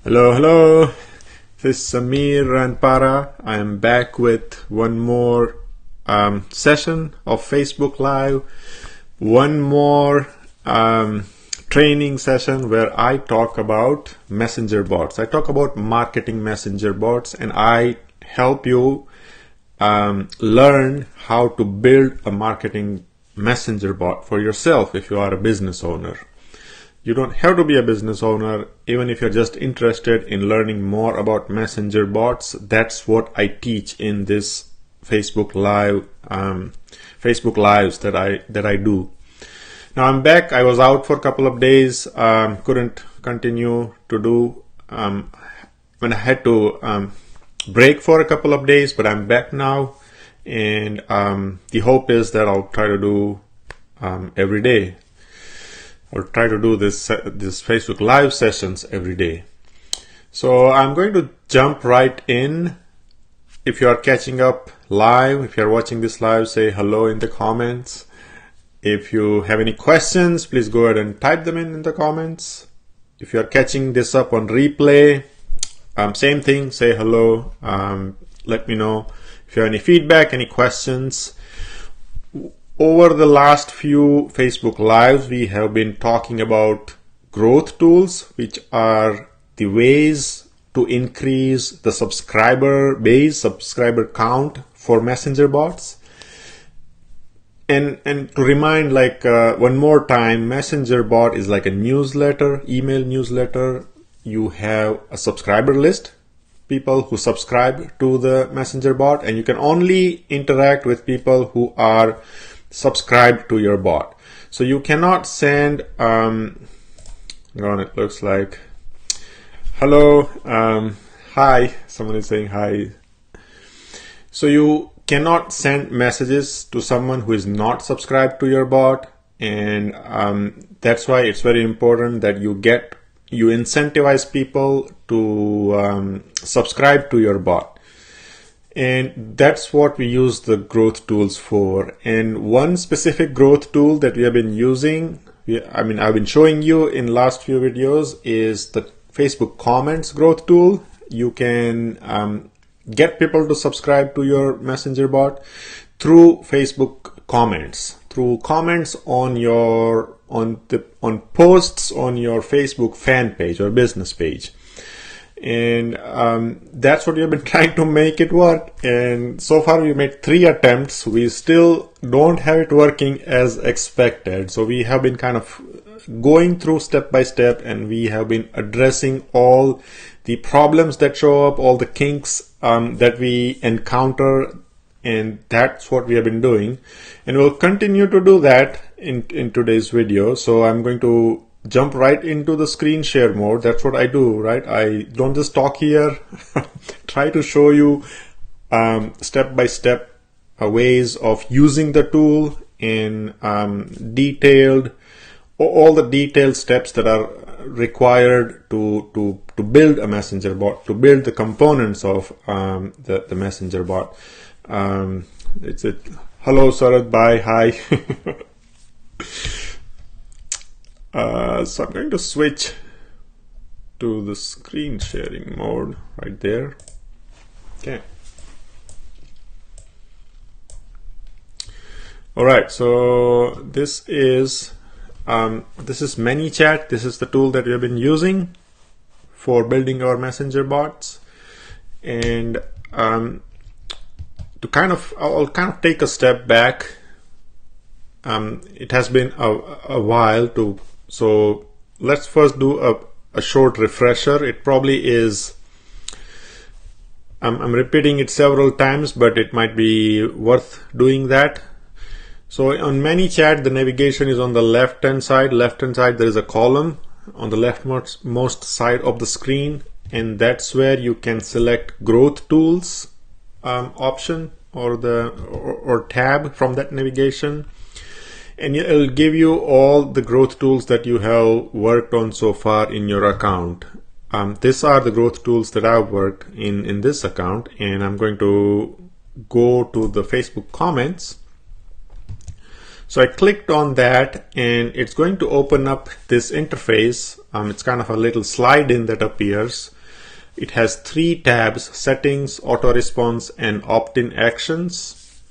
Hello. This is Samir Ranpara. I am back with one more session of Facebook Live, one more training session where I talk about messenger bots. I talk about marketing messenger bots, and I help you learn how to build a marketing messenger bot for yourself if you are a business owner. You don't have to be a business owner. Even if you're just interested in learning more about messenger bots, that's what I teach in this Facebook Live, Facebook Lives that I do. Now I'm back. I was out for a couple of days. Couldn't continue to do. When I had to break for a couple of days, but I'm back now, and the hope is that I'll try to do every day. Or try to do this Facebook Live sessions every day. So I'm going to jump right in. If you are catching up live, if you are watching this live, say hello in the comments. If you have any questions, please go ahead and type them in the comments. If you are catching this up on replay, same thing, say hello. Let me know if you have any feedback, any questions. Over the last few Facebook Lives, we have been talking about growth tools, which are the ways to increase the subscriber base, subscriber count for messenger bots. And to remind, one more time, messenger bot is like a newsletter, email newsletter. You have a subscriber list, people who subscribe to the messenger bot, and you can only interact with people who are subscribe to your bot. So you cannot send it looks like hello, hi, someone is saying hi. So you cannot send messages to someone who is not subscribed to your bot, and that's why it's very important that you incentivize people to subscribe to your bot. And that's what we use the growth tools for. And one specific growth tool that we have been using, I've been showing you in last few videos, is the Facebook comments growth tool. You can get people to subscribe to your messenger bot through Facebook comments, through comments on posts on your Facebook fan page or business page. And that's what we have been trying to make it work. And so far we made 3 attempts. We still don't have it working as expected. So we have been kind of going through step by step, and we have been addressing all the problems that show up, all the kinks that we encounter. And that's what we have been doing. And we'll continue to do that in today's video. So I'm going to jump right into the screen share mode. That's what I do, right? I don't just talk here. Try to show you step by step ways of using the tool in all the detailed steps that are required to build a messenger bot, to build the components of the messenger bot. Hello Sarad, bye, hi. So I'm going to switch to the screen sharing mode right there. Okay. All right. So this is ManyChat. This is the tool that we have been using for building our messenger bots. And I'll kind of take a step back. It has been a while so let's first do a short refresher. It probably is, I'm repeating it several times, but it might be worth doing that. So on ManyChat, the navigation is on the left hand side. There is a column on the leftmost side of the screen, and that's where you can select growth tools option or tab from that navigation. And it'll give you all the growth tools that you have worked on so far in your account. These are the growth tools that I've worked in this account, and I'm going to go to the Facebook comments. So I clicked on that, and it's going to open up this interface. It's kind of a little slide in that appears. It has 3 tabs: settings, auto response, and opt-in actions.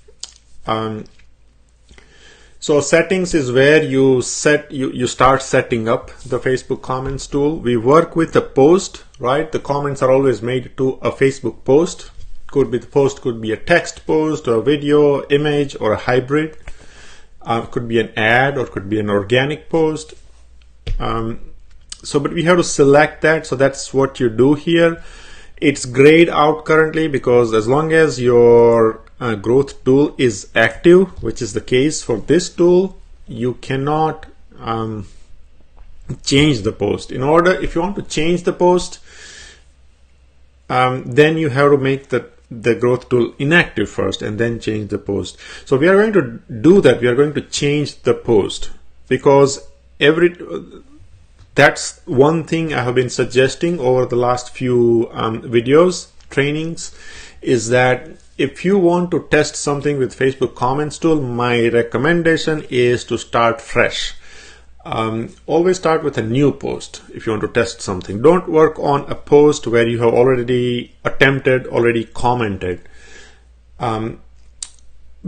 So settings is where you start setting up the Facebook comments tool. We work with a post, right? The comments are always made to a Facebook post. The post could be a text post, or a video, image, or a hybrid. Could be an ad, or could be an organic post. But we have to select that. So that's what you do here. It's grayed out currently because as long as your growth tool is active, which is the case for this tool, you cannot change the post. If you want to change the post, then you have to make the growth tool inactive first and then change the post. So we are going to do that. We are going to change the post, because that's one thing I have been suggesting over the last few videos, trainings, is that if you want to test something with Facebook comments tool, my recommendation is to start fresh. Always start with a new post if you want to test something. Don't work on a post where you have already commented,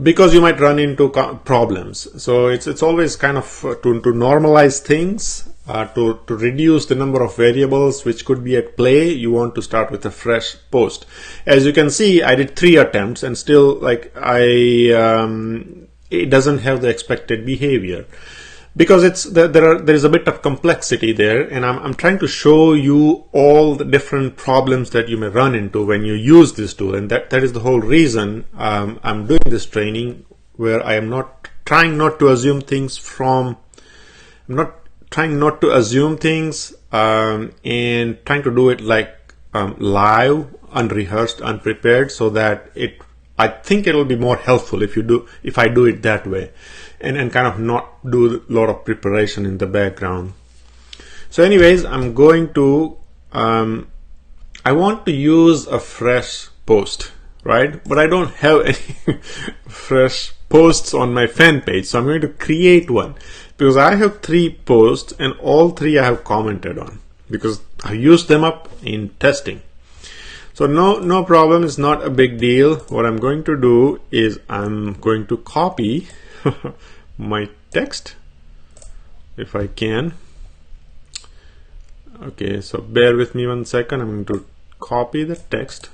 because you might run into problems. So it's always kind of to normalize things, to reduce the number of variables which could be at play. You want to start with a fresh post. As you can see, I did 3 attempts and still it doesn't have the expected behavior, because there is a bit of complexity there, and I'm trying to show you all the different problems that you may run into when you use this tool. And that is the whole reason I'm doing this training, where I am not trying not to assume things and trying to do it live, unrehearsed, unprepared, so that I think it'll be more helpful if I do it that way, and kind of not do a lot of preparation in the background. So anyways, I'm going to I want to use a fresh post, right? But I don't have any fresh posts on my fan page, so I'm going to create one, because I have 3 posts and all 3 I have commented on, because I used them up in testing. So no problem, it's not a big deal. What I'm going to do is I'm going to copy my text, if I can. Okay, so bear with me 1 second. I'm going to copy the text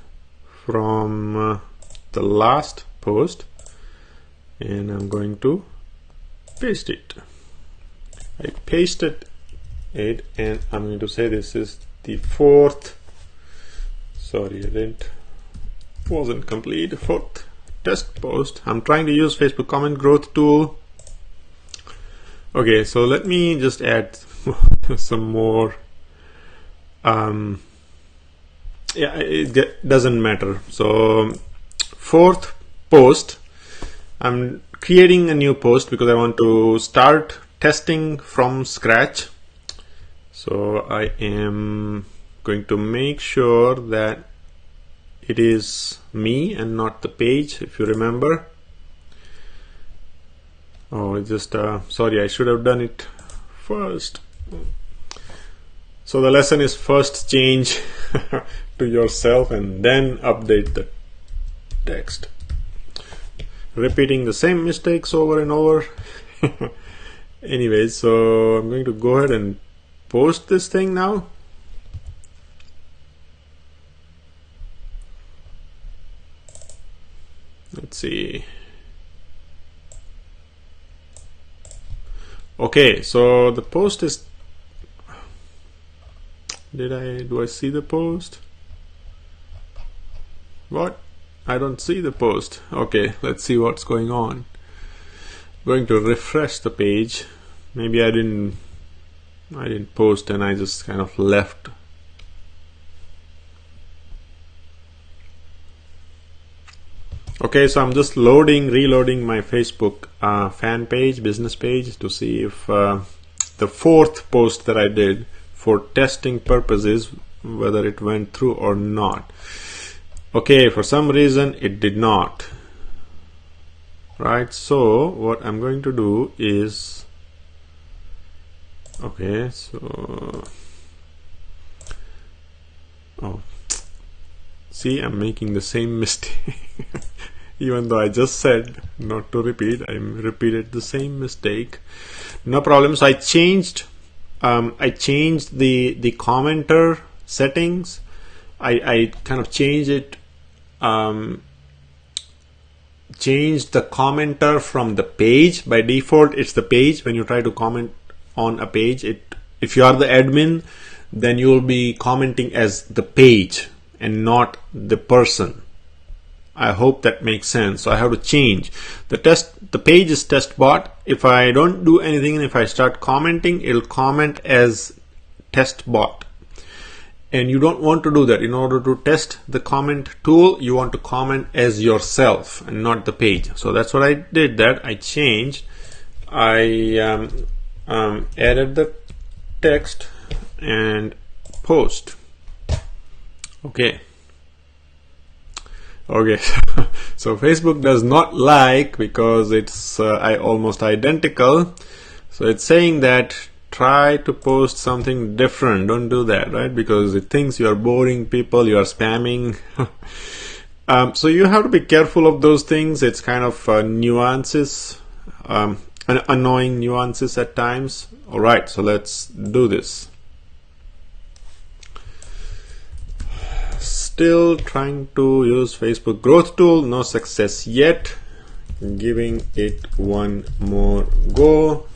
from the last post, and I'm going to paste it. I pasted it, and I'm going to say this is the 4th, wasn't complete, 4th test post. I'm trying to use Facebook comment growth tool. Okay, so let me just add some more. It doesn't matter. So 4th post, I'm creating a new post because I want to start testing from scratch. So I am going to make sure that it is me and not the page, if you remember. Sorry, I should have done it first. So the lesson is first change to yourself and then update the text. Repeating the same mistakes over and over. Anyways, so I'm going to go ahead and post this thing now. Let's see. Okay, so the post is. Do I see the post? What? I don't see the post. Okay, let's see what's going on. I'm going to refresh the page. Maybe I didn't post and I just kind of left. Okay, so I'm just reloading my Facebook fan page, business page, to see if the 4th post that I did for testing purposes, whether it went through or not. Okay, for some reason it did not. right? So what I'm going to do is, okay, so oh, see, I'm making the same mistake. Even though I just said not to repeat, I repeated the same mistake. No problem. So I changed the commenter settings. I kind of changed it, changed the commenter from the page. By default, it's the page. When you try to comment on a page, if you are the admin, then you will be commenting as the page and not the person. I hope that makes sense. So I have to change the page is testbot. If I don't do anything and if I start commenting, it'll comment as testbot. And you don't want to do that. In order to test the comment tool, you want to comment as yourself and not the page. So that's what I did. That I changed. I added the text and post. Okay. Okay, so Facebook does not like, because it's almost identical. So it's saying that try to post something different. Don't do that, right? Because it thinks you are boring people, you are spamming. So you have to be careful of those things. It's kind of nuances, annoying nuances at times. All right, so let's do this. Still trying to use Facebook growth tool, no success yet. Giving it one more go.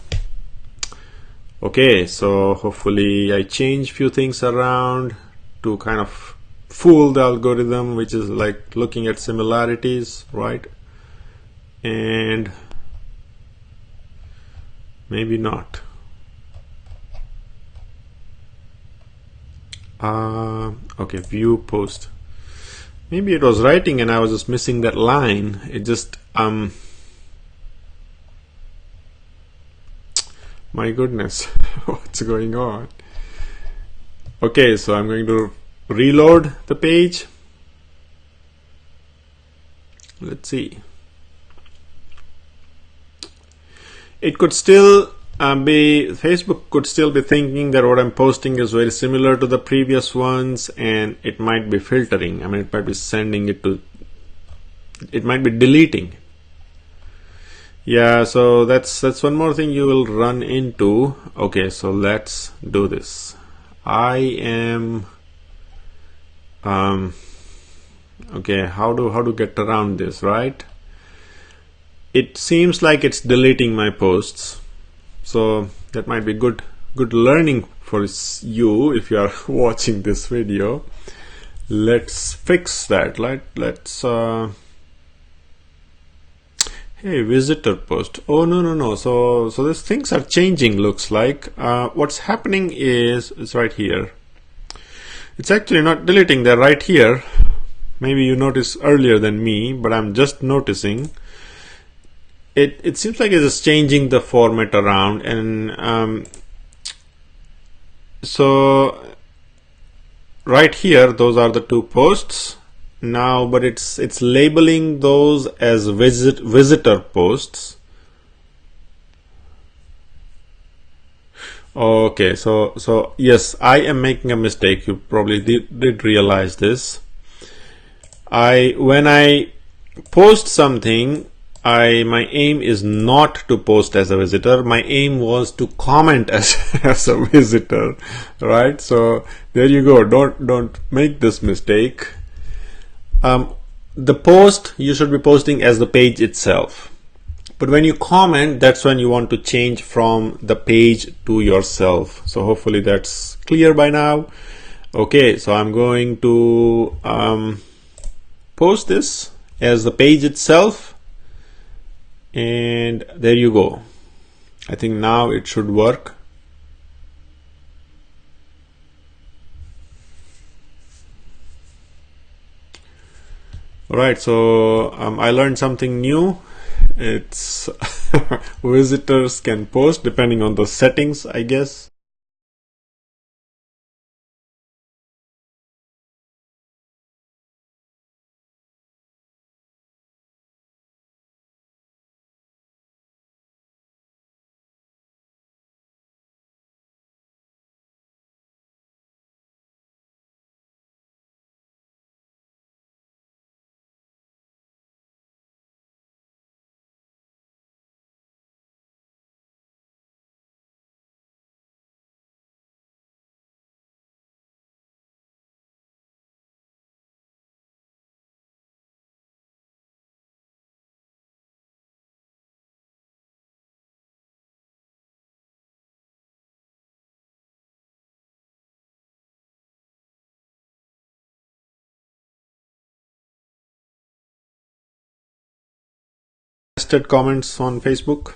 Okay, so hopefully I change few things around to kind of fool the algorithm, which is like looking at similarities, right? And maybe not. Okay, view post. Maybe it was writing and I was just missing that line. It just my goodness, what's going on? Okay, so I'm going to reload the page. Let's see. It could still Facebook could still be thinking that what I'm posting is very similar to the previous ones, and it might be filtering. I mean, it might be sending it to, it might be deleting. Yeah, so that's one more thing you will run into. Okay, so let's do this. I am okay, how to get around this, right? It seems like it's deleting my posts. So that might be good learning for you if you are watching this video. Let's fix that. Let's hey, visitor post. Oh, no. So these things are changing, looks like. What's happening is it's right here. It's actually not deleting, they're right here. Maybe you noticed earlier than me, but I'm just noticing. It seems like it's just changing the format around, and so right here those are the two posts now, but it's labeling those as visitor posts. Okay, so yes, I am making a mistake. You probably did realize this. When I post something, my aim is not to post as a visitor. My aim was to comment as a visitor, right? So there you go. Don't make this mistake. The post you should be posting as the page itself. But when you comment, that's when you want to change from the page to yourself. So hopefully that's clear by now. Okay, so I'm going to post this as the page itself. And there you go. I think now it should work. All right, so I learned something new. It's visitors can post depending on the settings, I guess. nested comments on Facebook.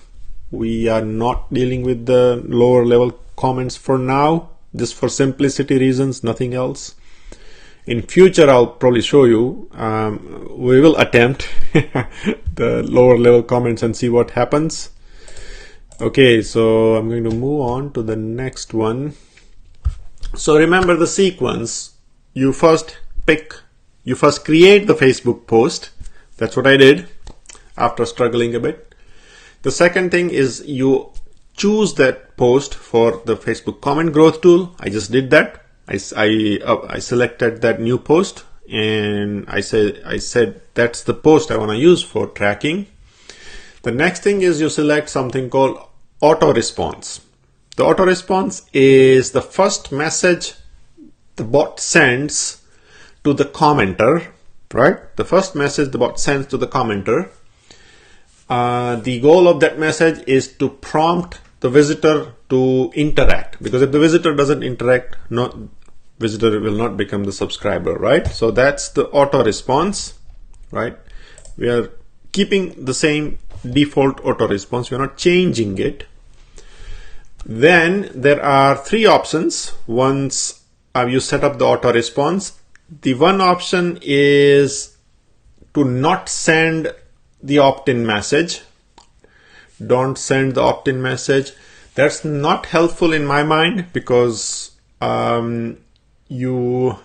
We are not dealing with the lower level comments for now, just for simplicity reasons, nothing else. In future, I'll probably show you. We will attempt the lower level comments and see what happens. Okay, so I'm going to move on to the next one. So remember the sequence. You first create the Facebook post. That's what I did after struggling a bit. The second thing is you choose that post for the Facebook comment growth tool. I just did that. I selected that new post and I said that's the post I want to use for tracking. The next thing is you select something called auto response. The auto response is the first message the bot sends to the commenter, right? The first message the bot sends to the commenter. The goal of that message is to prompt the visitor to interact, because if the visitor doesn't interact, visitor will not become the subscriber, right? So that's the auto response, right? We are keeping the same default auto response. We're not changing it. Then there are three options. Once you set up the auto response, the one option is to not send the opt-in message. Don't send the opt-in message. That's not helpful in my mind, because once you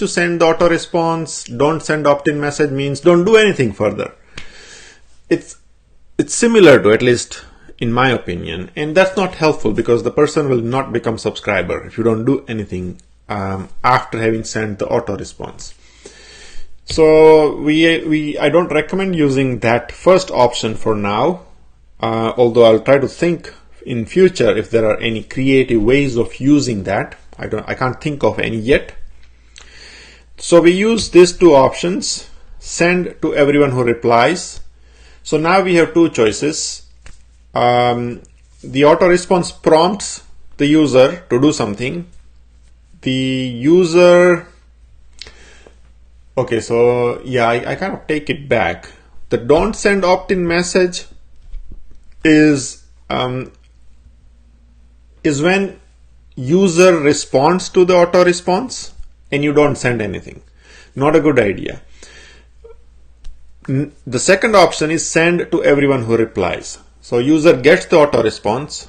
send the auto response, don't send opt-in message means don't do anything further. It's similar to, at least in my opinion, and that's not helpful because the person will not become subscriber if you don't do anything after having sent the auto response. So I don't recommend using that first option for now, although I'll try to think in future if there are any creative ways of using that. I can't think of any yet. So we use these two options, send to everyone who replies. So now we have two choices. The auto response prompts the user to do something. The user, okay, so yeah, I kind of take it back. The don't send opt-in message is when user responds to the auto response and you don't send anything. Not a good idea. The second option is send to everyone who replies. So user gets the auto response,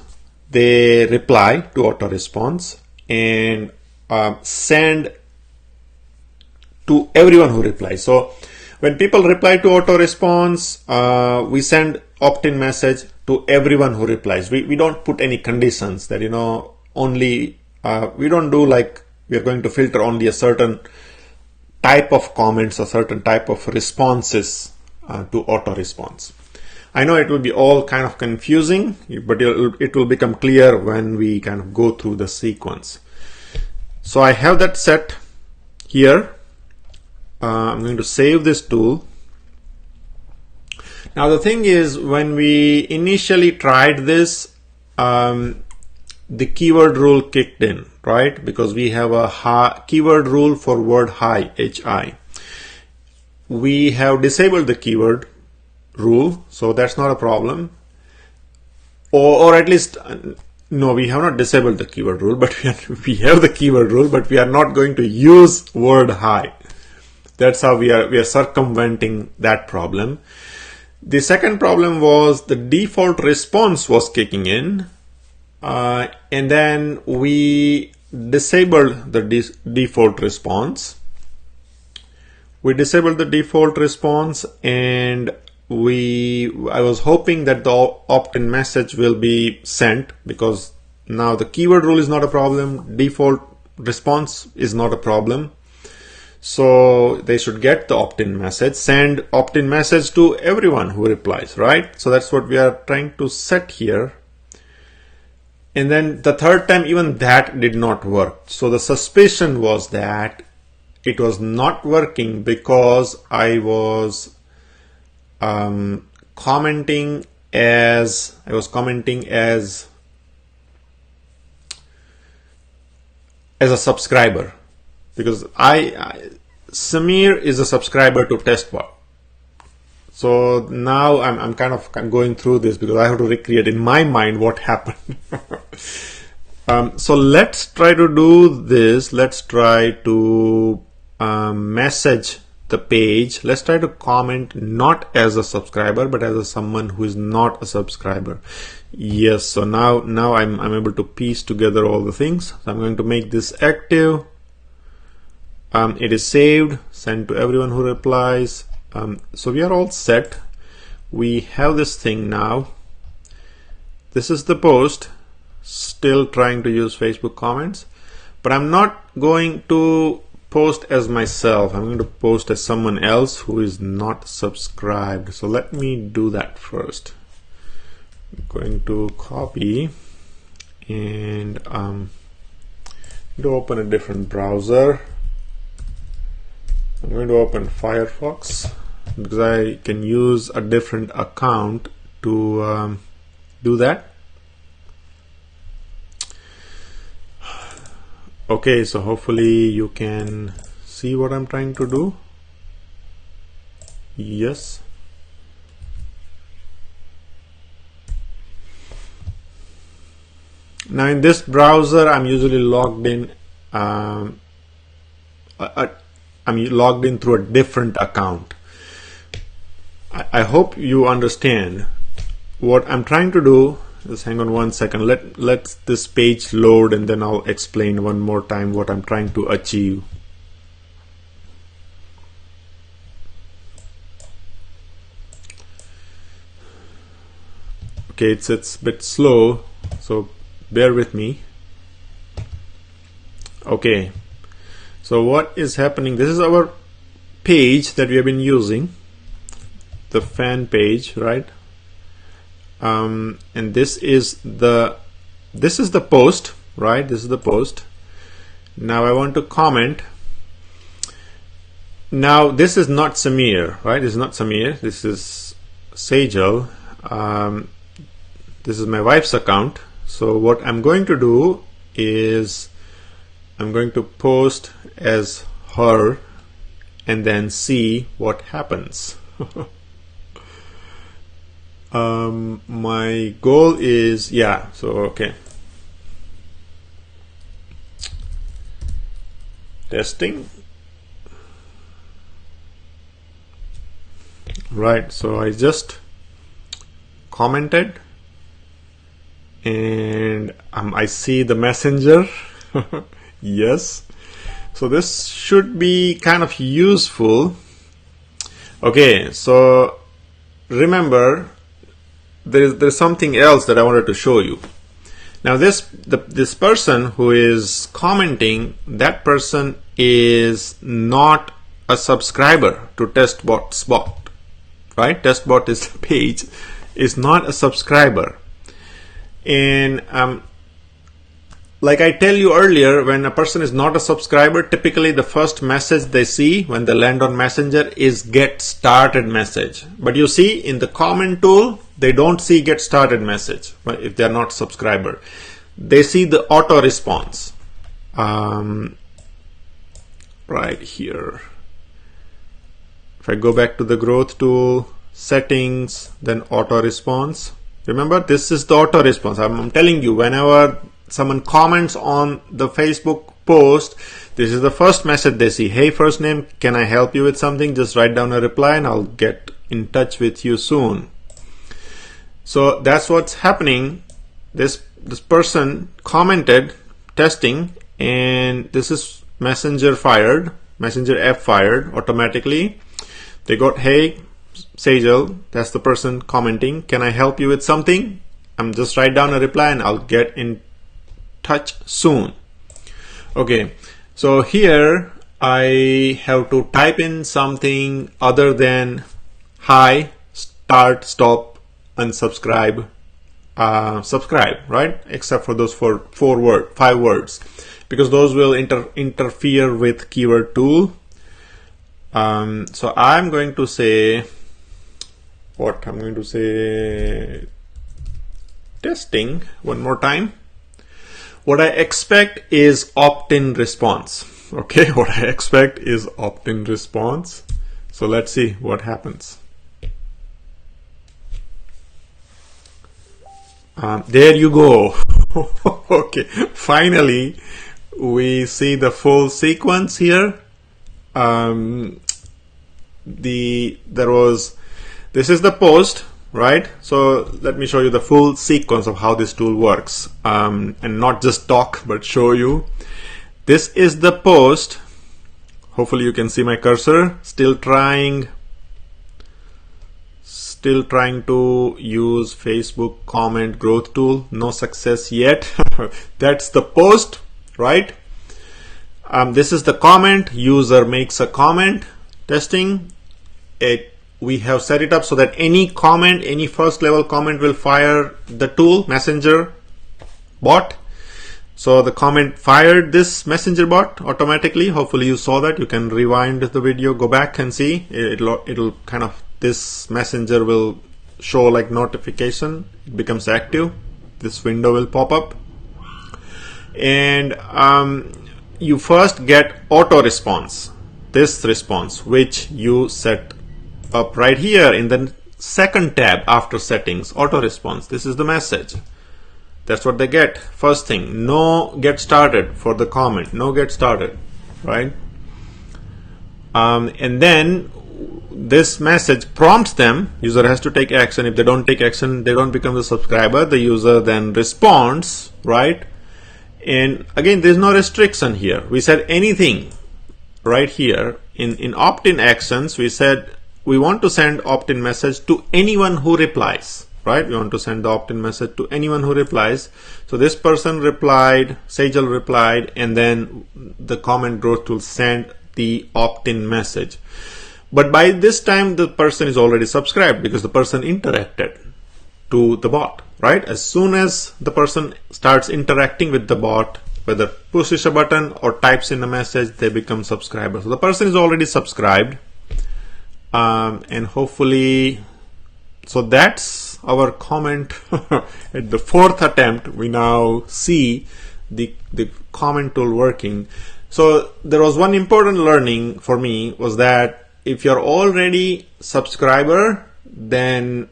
they reply to auto response and send to everyone who replies. So when people reply to auto response, we send opt-in message to everyone who replies. We don't put any conditions that, only, we don't do like we are going to filter only a certain type of comments or certain type of responses to auto response. I know it will be all kind of confusing, but it will become clear when we kind of go through the sequence. So I have that set here. I'm going to save this tool. Now the thing is, when we initially tried this, the keyword rule kicked in, right? Because we have a keyword rule for word hi, H-I. We have disabled the keyword rule, so that's not a problem. Or at least, no, we have not disabled the keyword rule, but we have the keyword rule, but we are not going to use word hi. That's how we are circumventing that problem. The second problem was the default response was kicking in, and then we disabled the default response. We disabled the default response, and I was hoping that the opt-in message will be sent, because now the keyword rule is not a problem, default response is not a problem. So they should get the opt-in message, send opt-in message to everyone who replies, right? So that's what we are trying to set here. And then the third time, even that did not work. So the suspicion was that it was not working because I was commenting as a subscriber, because Samir is a subscriber to TestBot. So now I'm kind of going through this because I have to recreate in my mind what happened. So let's try to do this. Let's try to message the page. Let's try to comment not as a subscriber but as someone who is not a subscriber. Yes, so now I'm able to piece together all the things. So I'm going to make this active. It is saved, sent to everyone who replies. So we are all set. We have this thing now. This is the post. Still trying to use Facebook comments, but I'm not going to post as myself. I'm going to post as someone else who is not subscribed. So let me do that first. I'm going to copy and to open a different browser. I'm going to open Firefox because I can use a different account to do that. Okay, so hopefully you can see what I'm trying to do. Yes. Now in this browser, I'm usually logged in. I'm logged in through a different account. I hope you understand what I'm trying to do. Just hang on one second. Let this page load and then I'll explain one more time what I'm trying to achieve. Okay, it's a bit slow, so bear with me. Okay, so what is happening? This is our page that we have been using, the fan page, right? And this is the post, right? This is the post. Now I want to comment. Now this is not Samir, right? This is not Samir. This is Sejal. This is my wife's account. So what I'm going to do is I'm going to post as her and then see what happens. My goal is, yeah, so okay. Testing. Right, so I just commented and I see the messenger. Yes, so this should be kind of useful. Okay, so remember there's something else that I wanted to show you. Now this person who is commenting, that person is not a subscriber to TestBot Spot, right? TestBot is the page, is not a subscriber. And like I tell you earlier, when a person is not a subscriber, typically the first message they see when they land on Messenger is get started message. But you see in the comment tool, they don't see get started message if they are not subscriber. They see the auto response right here. If I go back to the growth tool, settings, then auto response. Remember, this is the auto response. I'm telling you, whenever someone comments on the Facebook post, this is the first message they see. Hey, first name, can I help you with something? Just write down a reply and I'll get in touch with you soon. So that's what's happening. This person commented testing, and this is Messenger fired, Messenger app fired automatically. They got, hey, Sejal, that's the person commenting. Can I help you with something? I'm just write down a reply and I'll get in touch soon. Okay, so here I have to type in something other than hi, start, stop, unsubscribe, subscribe, right? Except for those five words, because those will interfere with keyword tool. So I'm going to say, what I'm going to say, testing one more time. What I expect is opt-in response. Okay, what I expect is opt-in response. So let's see what happens. There you go. Okay, finally we see the full sequence here. This is the post, right? So let me show you the full sequence of how this tool works, and not just talk but show you. This is the post. Hopefully you can see my cursor. Still trying to use Facebook comment growth tool. No success yet. That's the post, right? This is the comment. User makes a comment. Testing. We have set it up so that any comment, any first level comment will fire the tool messenger bot. So the comment fired this messenger bot automatically. Hopefully you saw that. You can rewind the video, go back and see. It'll kind of, this messenger will show like notification. It becomes active. This window will pop up. And you first get auto response. This response, which you set up right here in the second tab after settings, auto response. This is the message. That's what they get. First thing, no get started for the comment. No get started, right? And then this message prompts them. User has to take action. If they don't take action, they don't become the subscriber. The user then responds, right? And again, there's no restriction here. We said anything right here in opt-in actions. We said we want to send opt-in message to anyone who replies, right? We want to send the opt-in message to anyone who replies. So this person replied, Sejal replied, and then the comment growth tool send the opt-in message. But by this time, the person is already subscribed because the person interacted to the bot, right? As soon as the person starts interacting with the bot, whether pushes a button or types in a message, they become subscribers. So the person is already subscribed. And hopefully, so that's our comment. At the fourth attempt, we now see the comment tool working. So there was one important learning for me, was that if you're already subscriber, then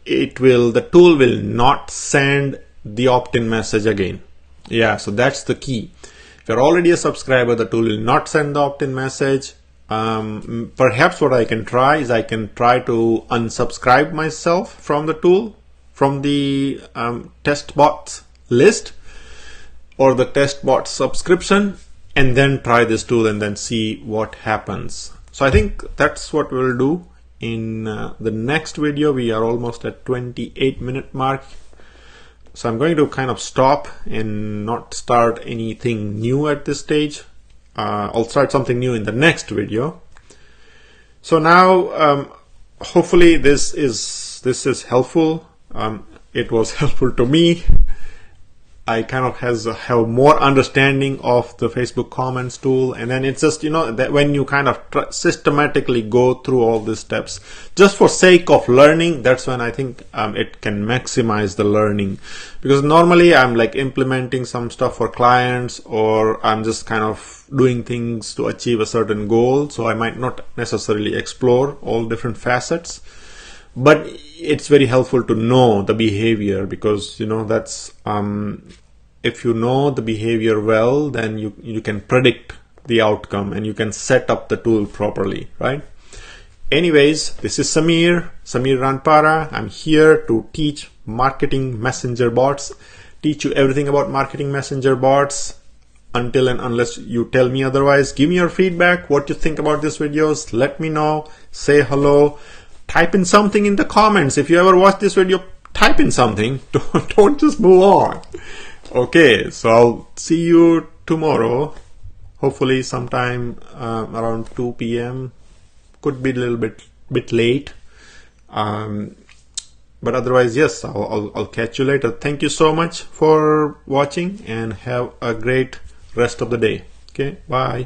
the tool will not send the opt-in message again. Yeah, so that's the key. If you're already a subscriber, the tool will not send the opt-in message. Perhaps what I can try is I can try to unsubscribe myself from the tool, from the test bots list or the test bot subscription, and then try this tool and then see what happens. So I think that's what we'll do in the next video. We are almost at 28-minute mark. So I'm going to kind of stop and not start anything new at this stage. I'll start something new in the next video. So now, hopefully this is helpful. It was helpful to me. I kind of have more understanding of the Facebook comments tool, and then it's just, that when you kind of systematically go through all these steps just for sake of learning, that's when I think it can maximize the learning. Because normally I'm like implementing some stuff for clients, or I'm just kind of doing things to achieve a certain goal, so I might not necessarily explore all different facets. But it's very helpful to know the behavior, because that's if you know the behavior well, then you can predict the outcome and you can set up the tool properly, right? Anyways, this is Samir Ranpara. I'm here to teach marketing messenger bots, teach you everything about marketing messenger bots, until and unless you tell me otherwise. Give me your feedback, what you think about these videos. Let me know, say hello. Type in something in the comments. If you ever watch this video, type in something. Don't just move on. Okay, so I'll see you tomorrow. Hopefully sometime around 2 p.m. Could be a little bit late. But otherwise, yes, I'll catch you later. Thank you so much for watching, and have a great rest of the day. Okay, bye.